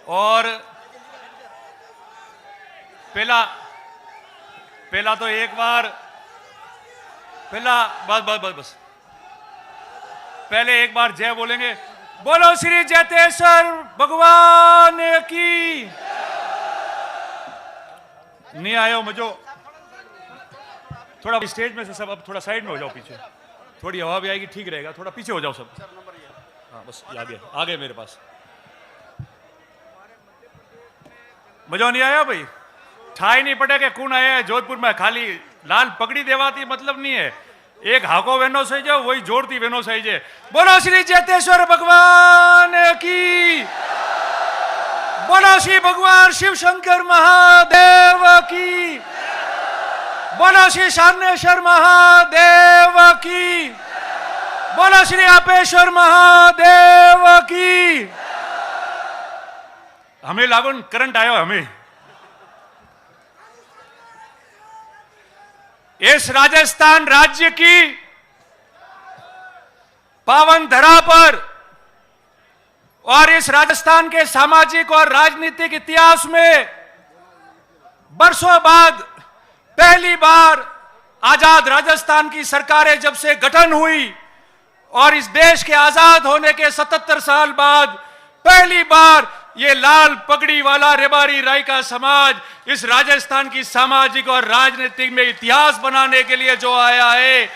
और पहला तो एक बार बस पहले एक बार जय बोलेंगे। बोलो श्री जैतेश्वर भगवान की। नहीं आयो मजो, थोड़ा स्टेज में से सब अब थोड़ा साइड में हो जाओ, पीछे थोड़ी हवा भी आएगी, ठीक रहेगा। थोड़ा पीछे हो जाओ सब। हाँ बस आगे मेरे पास। मजो नहीं आया भाई? ठाई नहीं पड़े के कौन आया है जोधपुर में? खाली लाल पगड़ी देवाती मतलब नहीं है। एक हाको वेनो सही जाओ, वही जोड़ती वेनो सही जे। बोलो श्री जैतेश्वर भगवान की। बोलो श्री भगवान शिव शंकर महादेव की। बोलो श्री शानेश्वर महादेव की। बोलो श्री आपेश्वर महादेव की। हमें लागू करंट आयो हमें। इस राजस्थान राज्य की पावन धरा पर और इस राजस्थान के सामाजिक और राजनीतिक इतिहास में बरसों बाद पहली बार आजाद राजस्थान की सरकारें जब से गठन हुई और इस देश के आजाद होने के 77 साल बाद पहली बार ये लाल पगड़ी वाला रेबारी राय का समाज इस राजस्थान की सामाजिक और राजनीतिक में इतिहास बनाने के लिए जो आया है,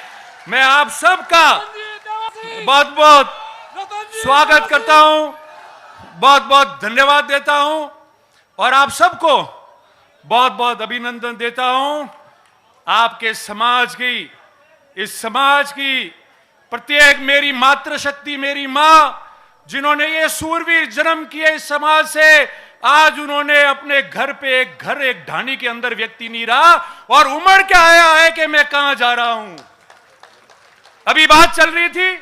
मैं आप सबका बहुत बहुत स्वागत करता हूं, बहुत बहुत धन्यवाद देता हूं और आप सबको बहुत बहुत अभिनंदन देता हूं। आपके समाज की, इस समाज की प्रत्येक मेरी मातृशक्ति, मेरी मां जिन्होंने ये सूरवीर जन्म किए इस समाज से, आज उन्होंने अपने घर पे एक ढानी के अंदर व्यक्ति नहीं रहा और उमड़ के आया है कि मैं कहां जा रहा हूं। अभी बात चल रही थी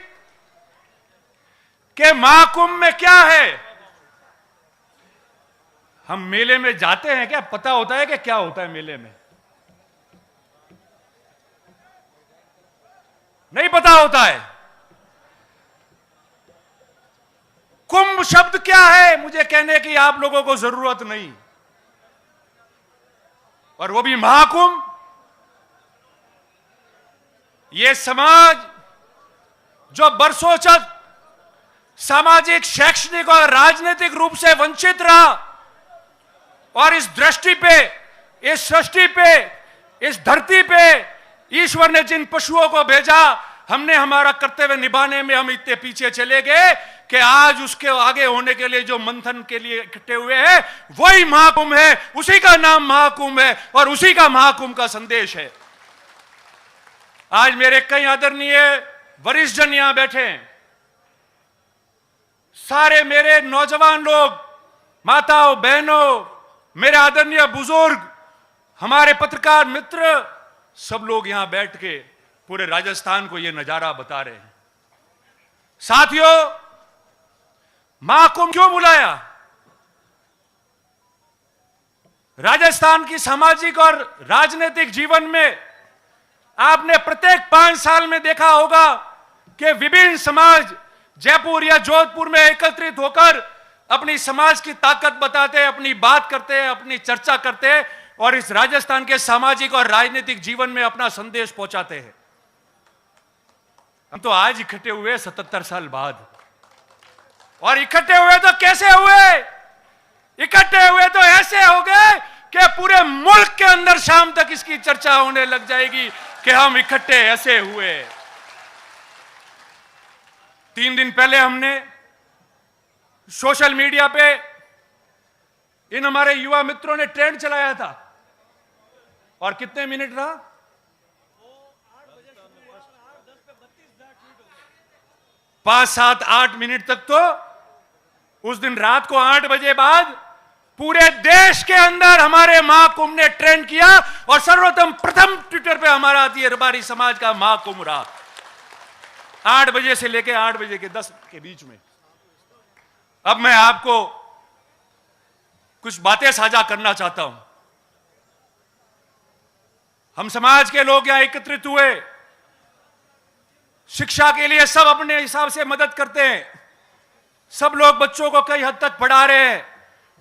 कि महाकुंभ में क्या है। हम मेले में जाते हैं क्या पता होता है कि क्या होता है मेले में? नहीं पता होता है। कुंभ शब्द क्या है मुझे कहने की आप लोगों को जरूरत नहीं, और वो भी महाकुंभ। ये समाज जो बरसों तक सामाजिक, शैक्षणिक और राजनीतिक रूप से वंचित रहा और इस दृष्टि पे, इस सृष्टि पे, इस धरती पे ईश्वर ने जिन पशुओं को भेजा, हमने हमारा कर्तव्य निभाने में हम इतने पीछे चले गए कि आज उसके आगे होने के लिए जो मंथन के लिए इकट्ठे हुए हैं वही महाकुंभ है। उसी का नाम महाकुंभ है और उसी का महाकुंभ का संदेश है। आज मेरे कई आदरणीय वरिष्ठ जन यहां बैठे हैं, सारे मेरे नौजवान लोग, माताओं, बहनों, मेरे आदरणीय बुजुर्ग, हमारे पत्रकार मित्र, सब लोग यहां बैठ के पूरे राजस्थान को यह नजारा बता रहे हैं। साथियों, महाकुंभ क्यों बुलाया? राजस्थान की सामाजिक और राजनीतिक जीवन में आपने प्रत्येक 5 साल में देखा होगा कि विभिन्न समाज जयपुर या जोधपुर में एकत्रित होकर अपनी समाज की ताकत बताते, अपनी बात करते, अपनी चर्चा करते और इस राजस्थान के सामाजिक और राजनीतिक जीवन में अपना संदेश पहुंचाते हैं। हम तो आज इकट्ठे हुए 77 साल बाद, और इकट्ठे हुए तो कैसे हुए? इकट्ठे हुए तो ऐसे हो गए कि पूरे मुल्क के अंदर शाम तक इसकी चर्चा होने लग जाएगी कि हम इकट्ठे ऐसे हुए। 3 दिन पहले हमने सोशल मीडिया पे इन हमारे युवा मित्रों ने ट्रेंड चलाया था, और कितने मिनट रहा? 5, 7, 8 मिनट तक। तो उस दिन रात को 8 बजे बाद पूरे देश के अंदर हमारे महाकुंभ ने ट्रेंड किया और सर्वप्रथम प्रथम ट्विटर पे हमारा रेबारी समाज का महाकुंभ रहा, 8 बजे से लेकर 8 बजे के 10 के बीच में। अब मैं आपको कुछ बातें साझा करना चाहता हूं। हम समाज के लोग यहां एकत्रित हुए, शिक्षा के लिए सब अपने हिसाब से मदद करते हैं, सब लोग बच्चों को कई हद तक पढ़ा रहे हैं,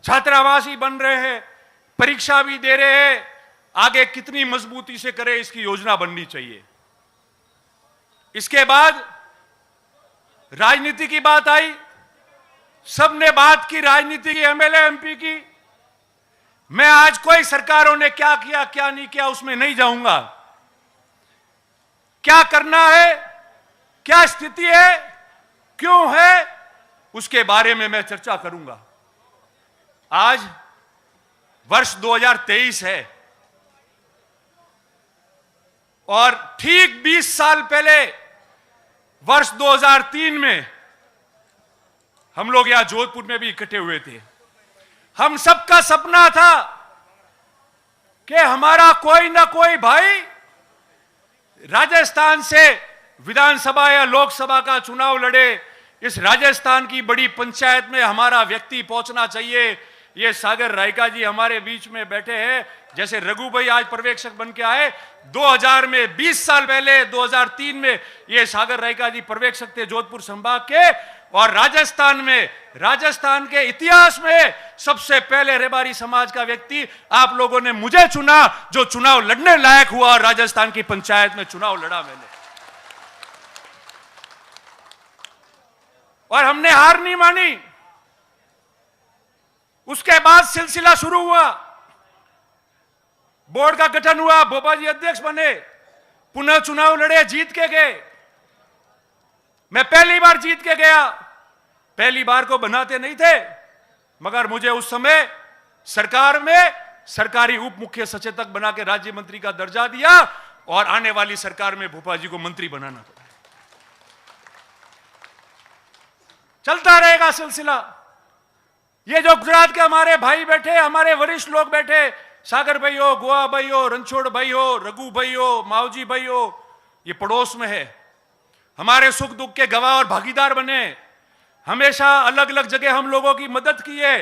छात्रावास ही बन रहे हैं, परीक्षा भी दे रहे हैं, आगे कितनी मजबूती से करें इसकी योजना बननी चाहिए। इसके बाद राजनीति की बात आई, सबने बात की राजनीति की, एमएलए एमपी की। मैं आज कोई सरकारों ने क्या किया क्या नहीं किया उसमें नहीं जाऊंगा। क्या करना है, क्या स्थिति है, क्यों है, उसके बारे में मैं चर्चा करूंगा। आज वर्ष 2023 है और ठीक 20 साल पहले वर्ष 2003 में हम लोग यहां जोधपुर में भी इकट्ठे हुए थे। हम सबका सपना था कि हमारा कोई ना कोई भाई राजस्थान से विधानसभा या लोकसभा का चुनाव लड़े। इस राजस्थान की बड़ी पंचायत में हमारा व्यक्ति पहुंचना चाहिए। ये सागर रायका जी हमारे बीच में बैठे हैं, जैसे रघु भाई आज पर्यवेक्षक बन के आए। 2000 में 20 साल पहले 2003 में ये सागर रायका जी पर्यवेक्षक थे जोधपुर संभाग के। और राजस्थान में, राजस्थान के इतिहास में सबसे पहले रेबारी समाज का व्यक्ति आप लोगों ने मुझे चुना, जो चुनाव लड़ने लायक हुआ और राजस्थान की पंचायत में चुनाव लड़ा मैंने। और हमने हार नहीं मानी। उसके बाद सिलसिला शुरू हुआ, बोर्ड का गठन हुआ, बोबा जी अध्यक्ष बने, पुनः चुनाव लड़े, जीत के गए। मैं पहली बार जीत के गया। पहली बार को बनाते नहीं थे, मगर मुझे उस समय सरकार में सरकारी उप मुख्य सचेतक बना के राज्य मंत्री का दर्जा दिया और आने वाली सरकार में भोपा जी को मंत्री बनाना पड़ा। चलता रहेगा सिलसिला। ये जो गुजरात के हमारे भाई बैठे, हमारे वरिष्ठ लोग बैठे, सागर भाई हो, गोवा भाई हो, रणछोड़ भाई हो, रघु भाई हो, मावजी भाई हो, ये पड़ोस में है। हमारे सुख दुख के गवाह और भागीदार बने। हमेशा अलग अलग जगह हम लोगों की मदद की है,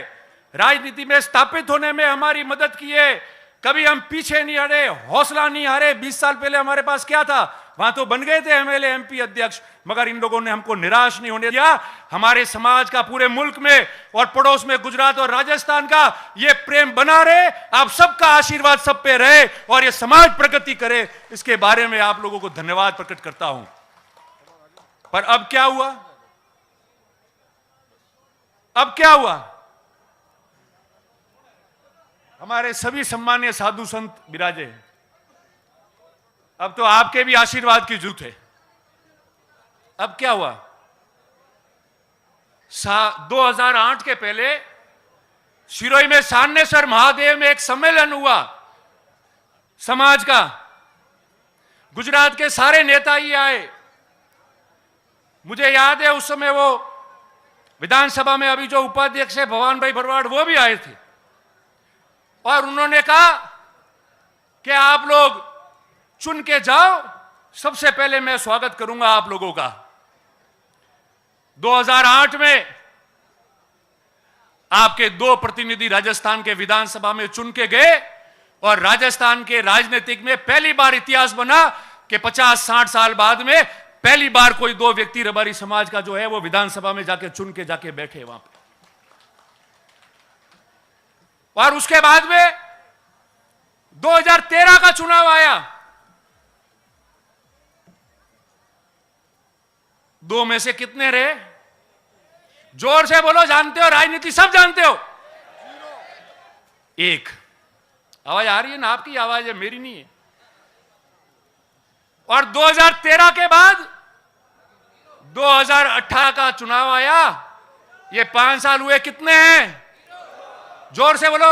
राजनीति में स्थापित होने में हमारी मदद की है। कभी हम पीछे नहीं हटे, हौसला नहीं हारे। 20 साल पहले हमारे पास क्या था, वहां तो बन गए थे एमएलए एमपी अध्यक्ष, मगर इन लोगों ने हमको निराश नहीं होने दिया। हमारे समाज का पूरे मुल्क में और पड़ोस में गुजरात और राजस्थान का ये प्रेम बना रहे। आप सबका आशीर्वाद सब पे रहे और ये समाज प्रगति करे, इसके बारे में आप लोगों को धन्यवाद प्रकट करता हूं। पर अब क्या हुआ, अब क्या हुआ? हमारे सभी सम्मानीय साधु संत विराजे हैं। अब तो आपके भी आशीर्वाद की जरूरत है। अब क्या हुआ? 2008 के पहले सिरोही में सान्नेसर महादेव में एक सम्मेलन हुआ समाज का। गुजरात के सारे नेता ही आए। मुझे याद है उस समय वो विधानसभा में अभी जो उपाध्यक्ष है भवान भाई भरवाड़, वो भी आए थे और उन्होंने कहा कि आप लोग चुन के जाओ, सबसे पहले मैं स्वागत करूंगा आप लोगों का। 2008 में आपके 2 प्रतिनिधि राजस्थान के विधानसभा में चुन के गए और राजस्थान के राजनीतिक में पहली बार इतिहास बना कि 50-60 साल बाद में पहली बार कोई 2 व्यक्ति रबारी समाज का जो है वो विधानसभा में जाके चुन के जाके बैठे वहां पे। और उसके बाद में 2013 का चुनाव आया। 2 में से कितने रहे? जोर से बोलो, जानते हो राजनीति सब जानते हो? 1। आवाज आ रही है ना? आपकी आवाज है, मेरी नहीं है। और 2013 के बाद 2018 का चुनाव आया। ये 5 साल हुए, कितने हैं? जोर से बोलो,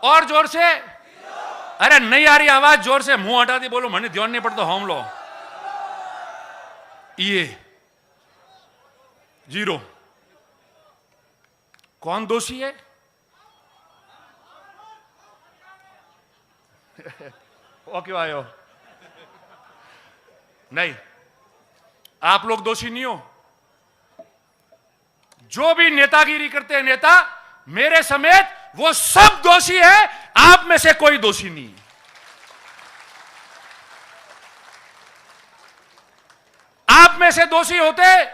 और जोर से। अरे नहीं आ रही आवाज, जोर से। मुंह हटा दी बोलो, मैंने ध्यान नहीं पड़ता हम लो। ये 0। कौन दोषी है? वो क्यों आए हो? नहीं, आप लोग दोषी नहीं हो। जो भी नेतागिरी करते हैं नेता, मेरे समेत, वो सब दोषी है। आप में से कोई दोषी नहीं है। आप में से दोषी होते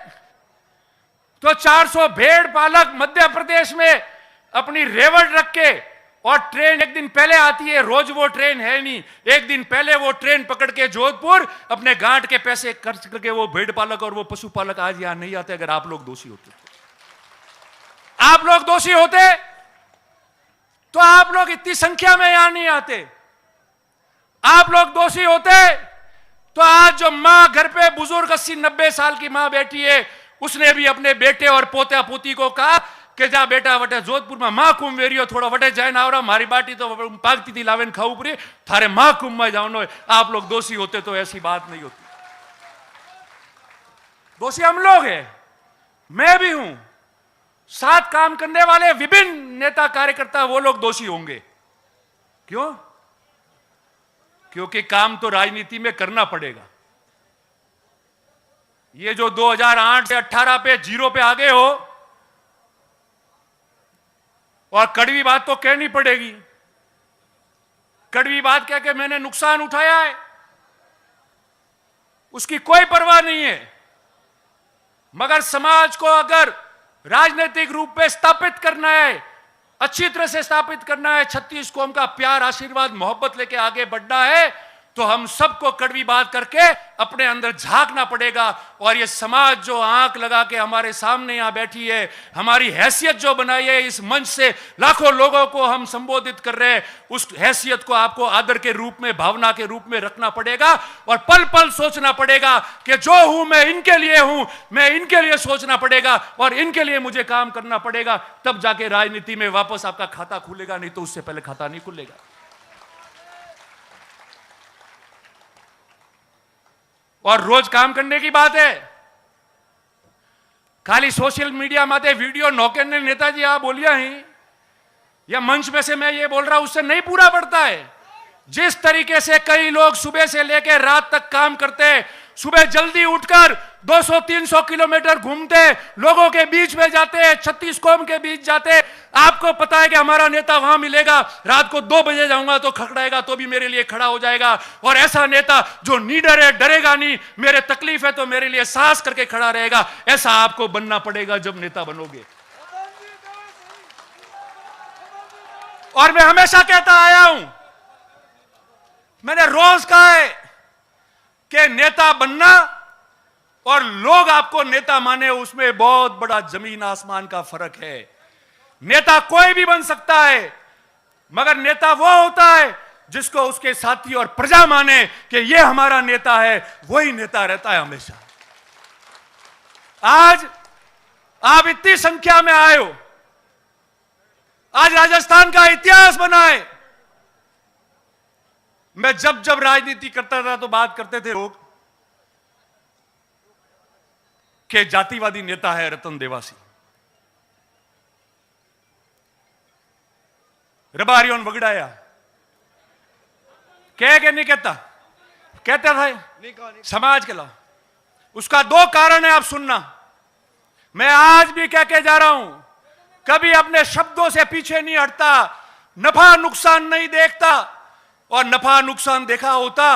तो 400 भेड़ पालक मध्य प्रदेश में अपनी रेवट रख के, और ट्रेन एक दिन पहले आती है, रोज वो ट्रेन है नहीं, एक दिन पहले वो ट्रेन पकड़ के जोधपुर अपने गांठ के पैसे खर्च करके वो भेड़ पालक और वो पशुपालक आज यहां नहीं आते। अगर आप लोग दोषी होते, आप लोग दोषी होते तो आप लोग इतनी संख्या में यहां नहीं आते। आप लोग दोषी होते तो आज जो मां घर पे बुजुर्ग 80-90 साल की मां बैठी है, उसने भी अपने बेटे और पोता पोती को कहा कि जा बेटा वटे जोधपुर में मां कुंभ वेरियो थोड़ा वटे जाए ना, और हमारी बाटी तो पागती थी लावेन खाऊ परी, थारे मां कुंभ में जाओ नो। आप लोग दोषी होते तो ऐसी बात नहीं होती। दोषी हम लोग हैं, मैं भी हूं, साथ काम करने वाले विभिन्न नेता कार्यकर्ता वो लोग दोषी होंगे। क्यों? क्योंकि काम तो राजनीति में करना पड़ेगा। ये जो 2008 से 18 पे जीरो पे आ गए हो, और कड़वी बात तो कहनी पड़ेगी। कड़वी बात कह के मैंने नुकसान उठाया है, उसकी कोई परवाह नहीं है। मगर समाज को अगर राजनीतिक रूप में स्थापित करना है, अच्छी तरह से स्थापित करना है, 36 कौम का प्यार, आशीर्वाद, मोहब्बत लेके आगे बढ़ना है, तो हम सबको कड़वी बात करके अपने अंदर झांकना पड़ेगा। और ये समाज जो आंख लगा के हमारे सामने यहां बैठी है, हमारी हैसियत जो बनाई है, इस मंच से लाखों लोगों को हम संबोधित कर रहे हैं, उस हैसियत को आपको आदर के रूप में, भावना के रूप में रखना पड़ेगा। और पल पल सोचना पड़ेगा कि जो हूं मैं इनके लिए हूं, मैं इनके लिए सोचना पड़ेगा और इनके लिए मुझे काम करना पड़ेगा। तब जाके राजनीति में वापस आपका खाता खुलेगा, नहीं तो उससे पहले खाता नहीं खुलेगा। और रोज काम करने की बात है, खाली सोशल मीडिया माते वीडियो नौके ने नेताजी आप बोलिया ही, या मंच में से मैं ये बोल रहा हूं, उससे नहीं पूरा पड़ता है। जिस तरीके से कई लोग सुबह से लेकर रात तक काम करते हैं, सुबह जल्दी उठकर 200-300 किलोमीटर घूमते, लोगों के बीच में जाते, 36 कौम के बीच जाते। आपको पता है कि हमारा नेता वहां मिलेगा, रात को 2 बजे जाऊंगा तो खड़खड़ाएगा तो भी मेरे लिए खड़ा हो जाएगा। और ऐसा नेता जो निडर है, डरेगा नहीं, मेरे तकलीफ है तो मेरे लिए साहस करके खड़ा रहेगा, ऐसा आपको बनना पड़ेगा जब नेता बनोगे। और मैं हमेशा कहता आया हूं, मैंने रोज कहा है कि नेता बनना और लोग आपको नेता माने, उसमें बहुत बड़ा जमीन आसमान का फर्क है। नेता कोई भी बन सकता है, मगर नेता वो होता है जिसको उसके साथी और प्रजा माने कि ये हमारा नेता है, वही नेता रहता है हमेशा। आज आप इतनी संख्या में आए हो, आज राजस्थान का इतिहास बना है। मैं जब जब राजनीति करता था तो बात करते थे लोग कि जातिवादी नेता है रतन देवासी, रबारियों बगड़ाया, कह के नहीं कहता, कहता था समाज के लाओ। उसका 2 कारण है, आप सुनना। मैं आज भी कह के जा रहा हूं, कभी अपने शब्दों से पीछे नहीं हटता, नफा नुकसान नहीं देखता। और नफा नुकसान देखा होता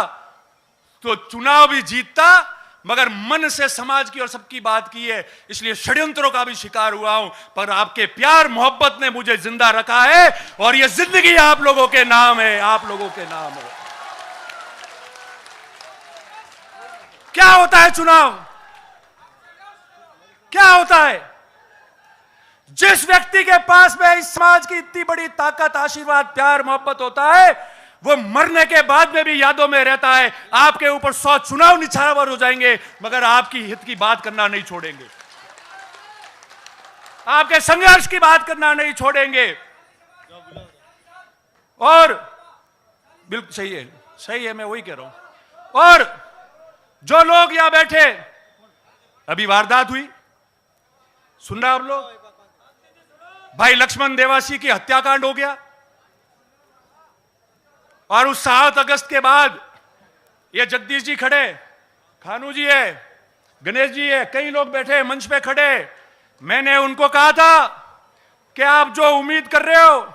तो चुनाव भी जीतता, मगर मन से समाज की और सबकी बात की है, इसलिए षड्यंत्रों का भी शिकार हुआ हूं। पर आपके प्यार मोहब्बत ने मुझे जिंदा रखा है, और यह जिंदगी आप लोगों के नाम है, आप लोगों के नाम है। क्या होता है चुनाव? क्या होता है? जिस व्यक्ति के पास में इस समाज की इतनी बड़ी ताकत, आशीर्वाद, प्यार, मोहब्बत होता है, वो मरने के बाद में भी यादों में रहता है। आपके ऊपर 100 चुनाव निछावर हो जाएंगे, मगर आपकी हित की बात करना नहीं छोड़ेंगे, आपके संघर्ष की बात करना नहीं छोड़ेंगे। और बिल्कुल सही है, मैं वही कह रहा हूं। और जो लोग यहां बैठे, अभी वारदात हुई, सुन रहे आप लोग, भाई लक्ष्मण देवासी की हत्याकांड हो गया, और उस 7 अगस्त के बाद ये जगदीश जी खड़े, खानू जी है, गणेश जी है, कई लोग बैठे मंच पे खड़े। मैंने उनको कहा था कि आप जो उम्मीद कर रहे हो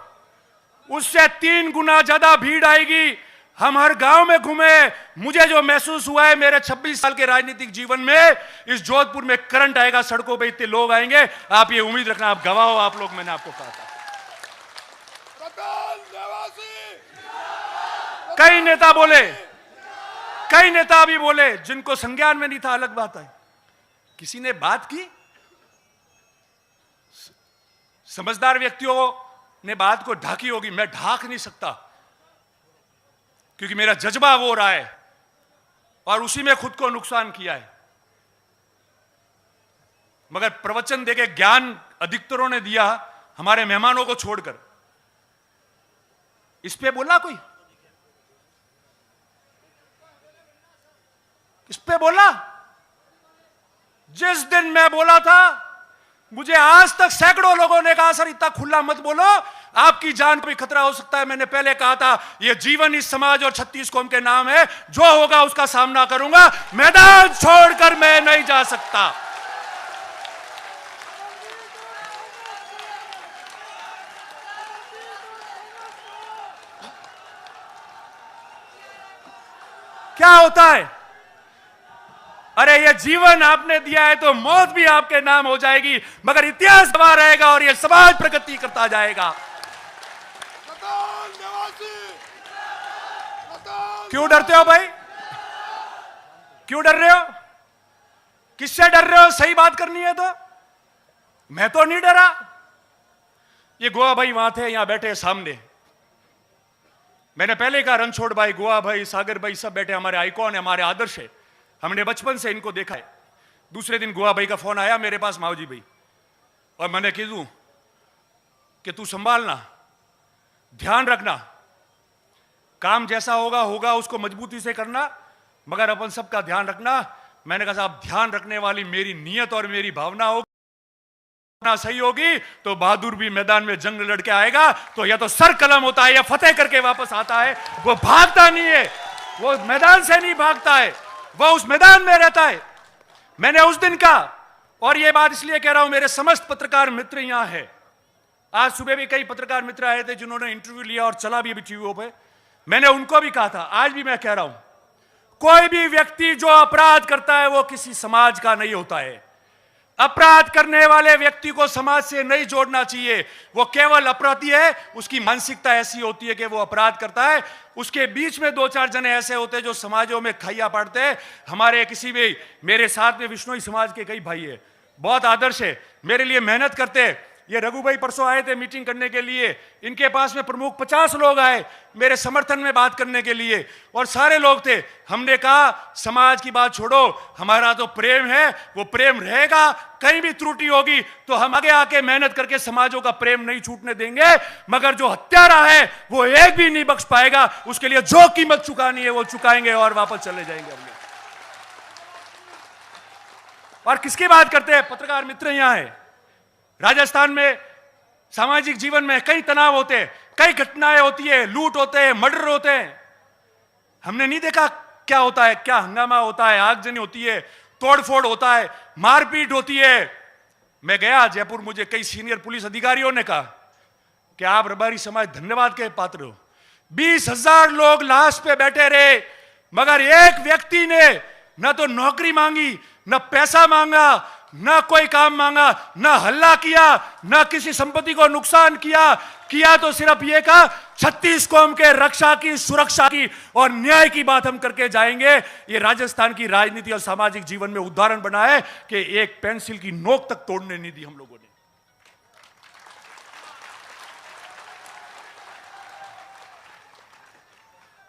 उससे 3 गुना ज्यादा भीड़ आएगी। हम हर गांव में घूमे, मुझे जो महसूस हुआ है मेरे 26 साल के राजनीतिक जीवन में, इस जोधपुर में करंट आएगा, सड़कों पे इतने लोग आएंगे, आप ये उम्मीद रखना, आप गवाह हो आप लोग, मैंने आपको कहा था। कई नेता बोले, कई नेता भी बोले जिनको संज्ञान में नहीं था, अलग बात है। किसी ने बात की? समझदार व्यक्तियों ने बात को ढाकी होगी, मैं ढाक नहीं सकता क्योंकि मेरा जज्बा वो रहा है और उसी में खुद को नुकसान किया है। मगर प्रवचन देके ज्ञान अधिकतरों ने दिया, हमारे मेहमानों को छोड़कर। इस पे बोला कोई? इस पे बोला? जिस दिन मैं बोला था, मुझे आज तक सैकड़ों लोगों ने कहा सर इतना खुला मत बोलो, आपकी जान को भी खतरा हो सकता है। मैंने पहले कहा था यह जीवन इस समाज और 36 कौम के नाम है, जो होगा उसका सामना करूंगा, मैदान छोड़कर मैं नहीं जा सकता। क्या होता है? अरे ये जीवन आपने दिया है तो मौत भी आपके नाम हो जाएगी, मगर इतिहास गवाह रहेगा और ये समाज प्रगति करता जाएगा। क्यों डरते हो भाई? क्यों डर रहे हो? किससे डर रहे हो? सही बात करनी है तो। मैं तो नहीं डरा। ये गोवा भाई वहां थे, यहां बैठे सामने। मैंने पहले कहा रणछोड़ भाई, गोवा भाई, सागर भाई सब बैठे, हमारे आइकॉन है, हमारे आदर्श है, हमने बचपन से इनको देखा है। दूसरे दिन गोवा भाई का फोन आया मेरे पास, मावजी भाई, और मैंने कह दूं कि तू संभालना, ध्यान रखना, काम जैसा होगा होगा, उसको मजबूती से करना, मगर अपन सबका ध्यान रखना। मैंने कहा साहब ध्यान रखने वाली मेरी नीयत और मेरी भावना होगी, सही होगी तो बहादुर भी मैदान में जंग लड़के आएगा तो या तो सर कलम होता है या फतेह करके वापस आता है। वो भागता नहीं है, वो मैदान से नहीं भागता है, वो उस मैदान में रहता है। मैंने उस दिन का, और ये बात इसलिए कह रहा हूं, मेरे समस्त पत्रकार मित्र यहां है। आज सुबह भी कई पत्रकार मित्र आए थे जिन्होंने इंटरव्यू लिया और चला भी टीवी पे। मैंने उनको भी कहा था, आज भी मैं कह रहा हूं, कोई भी व्यक्ति जो अपराध करता है वो किसी समाज का नहीं होता है। अपराध करने वाले व्यक्ति को समाज से नहीं जोड़ना चाहिए, वो केवल अपराधी है। उसकी मानसिकता ऐसी होती है कि वो अपराध करता है, उसके बीच में 2-4 जने ऐसे होते हैं जो समाजों में खैया पाड़ते हैं। हमारे किसी भी, मेरे साथ में विश्नोई समाज के कई भाई है, बहुत आदर्श है, मेरे लिए मेहनत करते हैं। ये रघु भाई परसों आए थे मीटिंग करने के लिए, इनके पास में प्रमुख 50 लोग आए मेरे समर्थन में बात करने के लिए, और सारे लोग थे। हमने कहा समाज की बात छोड़ो, हमारा तो प्रेम है, वो प्रेम रहेगा। कहीं भी त्रुटि होगी तो हम आगे आके मेहनत करके समाजों का प्रेम नहीं छूटने देंगे, मगर जो हत्यारा है वो एक भी नहीं बख्श पाएगा। उसके लिए जो कीमत चुकानी है वो चुकाएंगे और वापस चले जाएंगे हम लोग। और किसकी बात करते हैं? पत्रकार मित्र यहां है। राजस्थान में सामाजिक जीवन में कई तनाव होते हैं, कई घटनाएं होती है, लूट होते हैं, मर्डर होते हैं। हमने नहीं देखा क्या होता है, क्या हंगामा होता है, आगजनी होती है, तोड़फोड़ होता है, मारपीट होती है। मैं गया जयपुर, मुझे कई सीनियर पुलिस अधिकारियों ने कहा कि आप रबारी समाज धन्यवाद के पात्र हो। 20,000 लोग लाश पे बैठे रहे, मगर एक व्यक्ति ने न तो नौकरी मांगी, न पैसा मांगा, ना कोई काम मांगा, ना हल्ला किया, ना किसी संपत्ति को नुकसान किया तो सिर्फ ये कहा 36 कौम के रक्षा की, सुरक्षा की और न्याय की बात हम करके जाएंगे। ये राजस्थान की राजनीति और सामाजिक जीवन में उदाहरण बना है कि एक पेंसिल की नोक तक तोड़ने नहीं दी हम लोगों ने।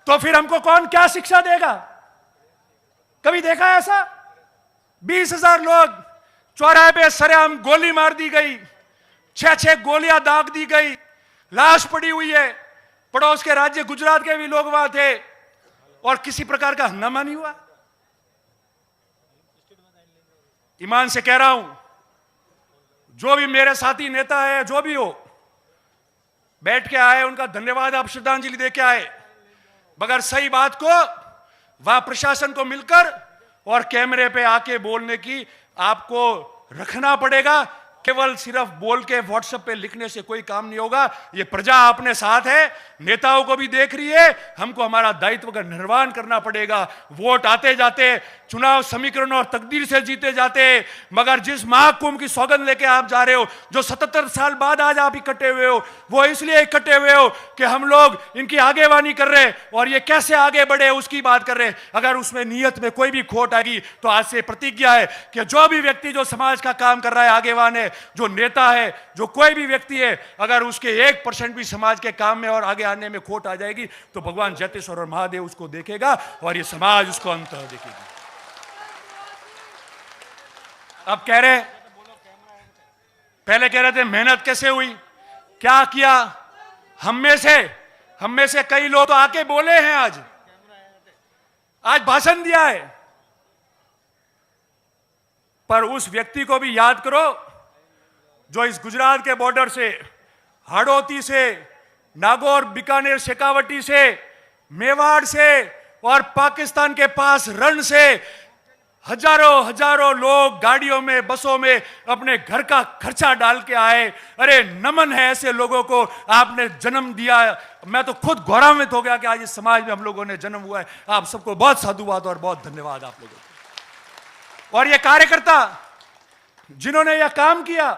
तो फिर हमको कौन क्या शिक्षा देगा? कभी देखा है ऐसा? 20,000 लोग चौराहे पे सरेआम गोली मार दी गई, 6-6 गोलियां दाग दी गई, लाश पड़ी हुई है। पड़ोस के राज्य गुजरात के भी लोग वहां थे और किसी प्रकार का हंगामा नहीं हुआ। ईमान से कह रहा हूं, जो भी मेरे साथी नेता है, जो भी हो, बैठ के आए उनका धन्यवाद, आप श्रद्धांजलि दे के आए, मगर सही बात को वहां प्रशासन को मिलकर और कैमरे पे आके बोलने की आपको रखना पड़ेगा। केवल सिर्फ बोल के व्हाट्सएप पे लिखने से कोई काम नहीं होगा। ये प्रजा अपने साथ है, नेताओं को भी देख रही है, हमको हमारा दायित्व का निर्वहन करना पड़ेगा। वोट आते जाते चुनाव समीकरण और तकदीर से जीते जाते, मगर जिस महाकुंभ की सौगंध लेके आप जा रहे हो, जो 77 साल बाद आज आप इकट्ठे हुए हो, वो इसलिए इकट्ठे हुए हो कि हम लोग इनकी आगेवानी कर रहे हैं और ये कैसे आगे बढ़े उसकी बात कर रहे हैं। अगर उसमें नीयत में कोई भी खोट आएगी तो आज से प्रतिज्ञा है कि जो भी व्यक्ति जो समाज का काम कर रहा है, आगेवान है, जो नेता है, जो कोई भी व्यक्ति है, अगर उसके 1% भी समाज के काम में और आगे आने में खोट आ जाएगी तो भगवान जैतेश्वर और महादेव उसको देखेगा और ये समाज उसको अंत देखेगी। अब कह रहे, पहले कह रहे थे मेहनत कैसे हुई, क्या किया। हम में से कई लोग तो आके बोले हैं, आज भाषण दिया है, पर उस व्यक्ति को भी याद करो जो इस गुजरात के बॉर्डर से, हाड़ौती से, नागौर, बीकानेर, शेखावटी से, मेवाड़ से और पाकिस्तान के पास रण से हजारों लोग गाड़ियों में, बसों में अपने घर का खर्चा डाल के आए। अरे नमन है ऐसे लोगों को, आपने जन्म दिया। मैं तो खुद गौरवान्वित हो गया कि आज इस समाज में हम लोगों ने जन्म हुआ है। आप सबको बहुत साधुवाद और बहुत धन्यवाद आप लोगों को। और ये कार्यकर्ता जिन्होंने यह काम किया,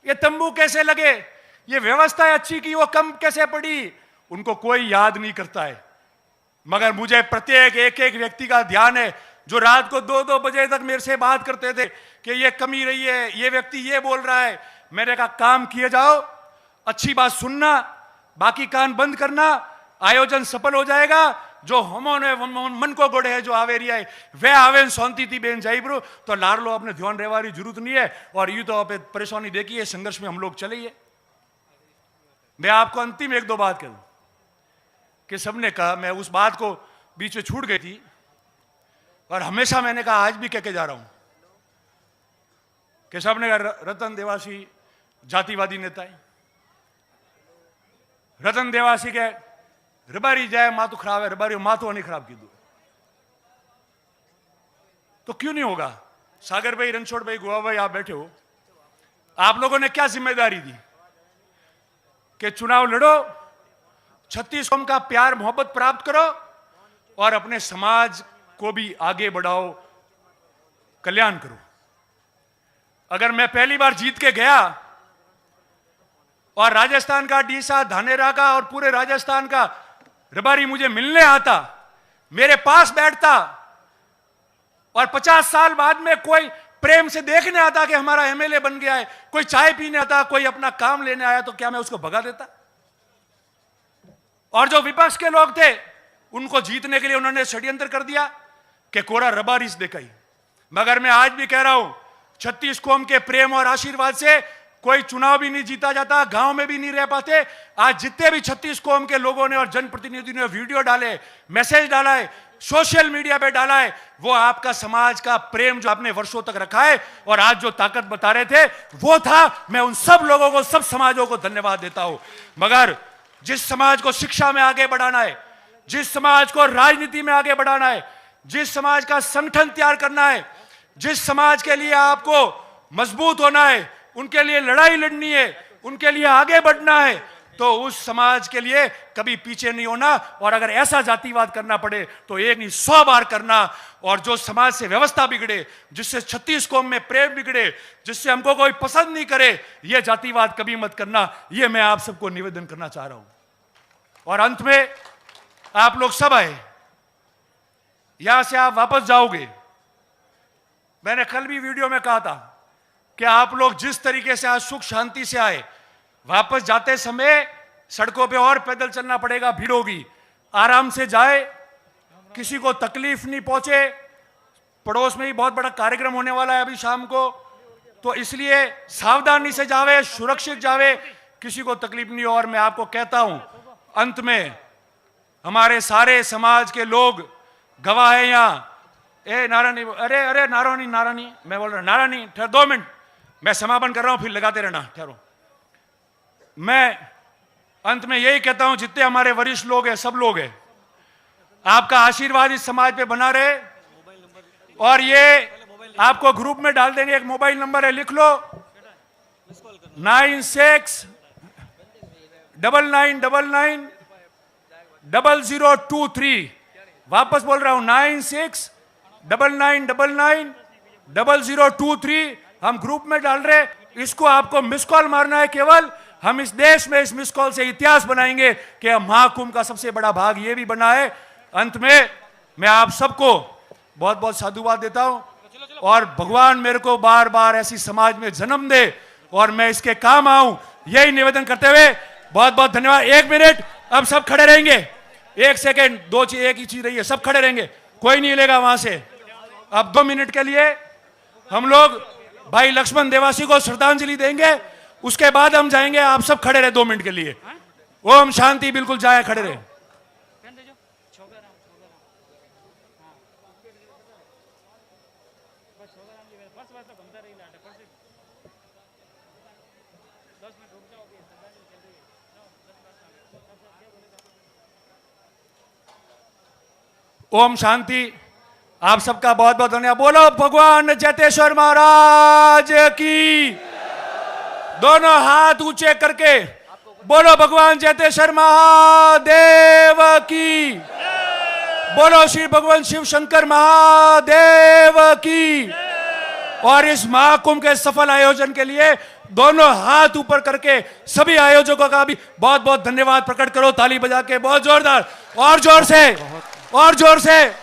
ये तंबू कैसे लगे, ये व्यवस्था अच्छी की, वो कम कैसे पड़ी, उनको कोई याद नहीं करता है। मगर मुझे प्रत्येक एक व्यक्ति का ध्यान है जो रात को 2-2 बजे तक मेरे से बात करते थे कि ये कमी रही है, ये व्यक्ति ये बोल रहा है। मैंने कहा काम किए जाओ, अच्छी बात सुनना, बाकी कान बंद करना, आयोजन सफल हो जाएगा। जो हमोने मन को गोड़े है, जो आवेरी है वे आवेन शांति थी बेन जाइब्रो, तो लार लो, अपने ध्यान रेवारी जरूरत नहीं है। और यूं तो आप परेशानी देखिए, संघर्ष में हम लोग चलिए। मैं आपको अंतिम 1-2 बात कह दूं कि सबने कहा, मैं उस बात को बीच में छूट गई थी और हमेशा मैंने कहा, आज भी कह के जा रहा हूं कि सबने कहा रतन देवासी जातिवादी नेता है। रतन देवासी के रबारी जाए मातु खराब है, रबारी मातु नहीं खराब की दो, तो क्यों नहीं होगा। सागर भाई, रणछोड़ भाई, गोवा भाई, आप बैठे हो, आप लोगों ने क्या जिम्मेदारी दी कि चुनाव लड़ो, 36 कौम का प्यार मोहब्बत प्राप्त करो और अपने समाज को भी आगे बढ़ाओ, कल्याण करो। अगर मैं पहली बार जीत के गया और राजस्थान का डीसा, धानेरा का और पूरे राजस्थान का रबारी मुझे मिलने आता, मेरे पास बैठता और 50 साल बाद में कोई प्रेम से देखने आता कि हमारा एमएलए बन गया है, कोई चाय पीने आता, कोई अपना काम लेने आया, तो क्या मैं उसको भगा देता। और जो विपक्ष के लोग थे उनको जीतने के लिए उन्होंने षड्यंत्र कर दिया कि कोरा रबारिस दिखाई। मगर मैं आज भी कह रहा हूं, 36 कौम के प्रेम और आशीर्वाद से कोई चुनाव भी नहीं जीता जाता, गांव में भी नहीं रह पाते। आज जितने भी 36 कौम के लोगों ने और जनप्रतिनिधियों ने वीडियो डाले, मैसेज डाला है, सोशल मीडिया पे डाला है, वो आपका समाज का प्रेम जो आपने वर्षों तक रखा है और आज जो ताकत बता रहे थे वो था। मैं उन सब लोगों को, सब समाजों को धन्यवाद देता हूं। मगर जिस समाज को शिक्षा में आगे बढ़ाना है, जिस समाज को राजनीति में आगे बढ़ाना है, जिस समाज का संगठन तैयार करना है, जिस समाज के लिए आपको मजबूत होना है, उनके लिए लड़ाई लड़नी है, उनके लिए आगे बढ़ना है, तो उस समाज के लिए कभी पीछे नहीं होना। और अगर ऐसा जातिवाद करना पड़े तो एक नहीं 100 बार करना। और जो समाज से व्यवस्था बिगड़े, जिससे 36 कौम में प्रेम बिगड़े, जिससे हमको कोई पसंद नहीं करे, यह जातिवाद कभी मत करना। यह मैं आप सबको निवेदन करना चाह रहा हूं। और अंत में आप लोग सब आए, यहां से आप वापस जाओगे। मैंने कल भी वीडियो में कहा था कि आप लोग जिस तरीके से आज सुख शांति से आए, वापस जाते समय सड़कों पे और पैदल चलना पड़ेगा, भीड़ होगी, आराम से जाए, किसी को तकलीफ नहीं पहुंचे। पड़ोस में ही बहुत बड़ा कार्यक्रम होने वाला है अभी शाम को, तो इसलिए सावधानी से जावे, सुरक्षित जावे, किसी को तकलीफ नहीं हो। और मैं आपको कहता हूं, अंत में हमारे सारे समाज के लोग गवाह है यहां। ए नारायणी, अरे नारायणी, मैं बोल रहा नारायणी, ठहर 2 मिनट, मैं समापन कर रहा हूं, फिर लगाते रहना, ठहरो। मैं अंत में यही कहता हूं, जितने हमारे वरिष्ठ लोग हैं, सब लोग हैं, आपका आशीर्वाद इस समाज पे बना रहे। और ये आपको ग्रुप में डाल देंगे, एक मोबाइल नंबर है, लिख लो, 9699990023। वापस बोल रहा हूं, 96 99990023 हम ग्रुप में डाल रहे। इसको आपको मिस कॉल मारना है केवल। हम इस देश में इस मिस कॉल से इतिहास बनाएंगे कि महाकुंभ का सबसे बड़ा भाग ये भी बना है। अंत में मैं आप सबको बहुत बहुत साधुवाद देता हूं और भगवान मेरे को बार बार ऐसी समाज में जन्म दे और मैं इसके काम आऊं, यही निवेदन करते हुए बहुत बहुत धन्यवाद। 1 मिनट, अब सब खड़े रहेंगे। 1 सेकेंड, 2 चीज, एक ही चीज रही है, सब खड़े रहेंगे, कोई नहीं हिलेगा वहां से। अब 2 मिनट के लिए हम लोग भाई लक्ष्मण देवासी को श्रद्धांजलि देंगे, उसके बाद हम जाएंगे। आप सब खड़े रहे 2 मिनट के लिए। ओम शांति, बिल्कुल जाए, खड़े रहे। ओम शांति। आप सबका बहुत बहुत धन्यवाद। बोलो भगवान चेतेश्वर महाराज की। दोनों हाथ ऊंचे करके बोलो भगवान चेतेश्वर महादेव की। बोलो श्री भगवान शिव शंकर महादेव की। और इस महाकुंभ के सफल आयोजन के लिए दोनों हाथ ऊपर करके सभी आयोजकों का भी बहुत बहुत धन्यवाद प्रकट करो, ताली बजा के, बहुत जोरदार, और जोर से, और जोर से।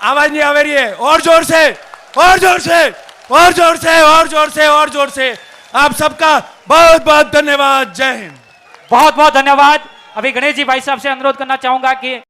आवाज नहीं आ रही है, और जोर से, और जोर से, और जोर से, और जोर से, और जोर से। आप सबका बहुत बहुत धन्यवाद। जय हिंद। बहुत बहुत धन्यवाद। अभी गणेश जी भाई साहब से अनुरोध करना चाहूंगा कि